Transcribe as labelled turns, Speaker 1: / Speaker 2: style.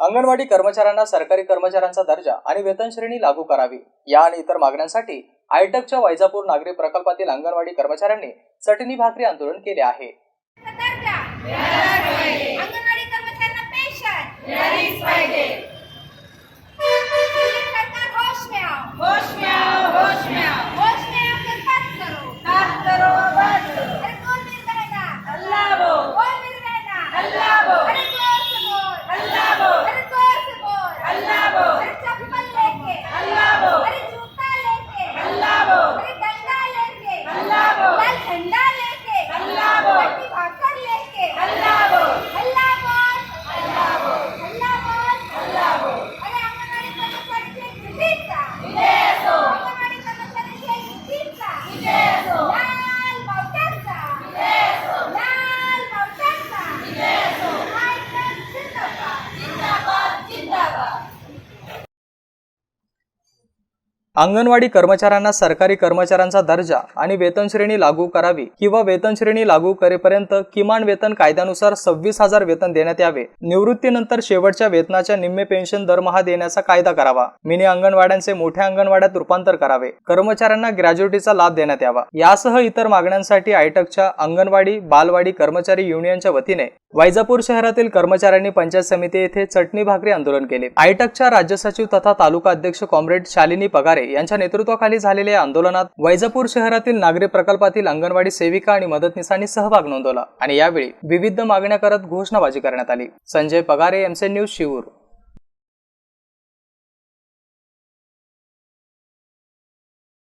Speaker 1: अंगणवाडी कर्मचाऱ्यांना सरकारी कर्मचाऱ्यांचा दर्जा आणि वेतन श्रेणी लागू करावी या आणि इतर मागण्यांसाठी आयटकच्या वैजापूर नागरी प्रकल्पातील अंगणवाडी कर्मचाऱ्यांनी चटणी भाकरी आंदोलन केले आहे. अंगणवाडी कर्मचाऱ्यांना सरकारी कर्मचाऱ्यांचा दर्जा आणि वेतन श्रेणी लागू करावी किंवा वेतन श्रेणी लागू करेपर्यंत किमान वेतन कायद्यानुसार 26,000 वेतन देण्यात यावे. निवृत्तीनंतर शेवटच्या वेतनाच्या निम्मे पेन्शन दरमहा देण्याचा कायदा करावा. मिनी अंगणवाड्यांचे मोठ्या अंगणवाड्यात रूपांतर करावे. कर्मचाऱ्यांना ग्रॅज्युएटीचा लाभ देण्यात यावा. यासह इतर मागण्यांसाठी आयटकच्या अंगणवाडी बालवाडी कर्मचारी युनियनच्या वतीने वैजापूर शहरातील कर्मचाऱ्यांनी पंचायत समिती येथे चटणी भाकरी आंदोलन केले. आयटकच्या राज्य सचिव तथा तालुका अध्यक्ष कॉम्रेड शालिनी पगारे यांच्या नेतृत्वाखाली झालेल्या आंदोलनात वैजापूर शहरातील नागरी प्रकल्पातील अंगणवाडी सेविका आणि मदतनीसांनी सहभाग नोंदवला आणि यावेळी विविध मागण्या करत घोषणाबाजी करण्यात आली. Sanjay Pagare, MC news, Shivur.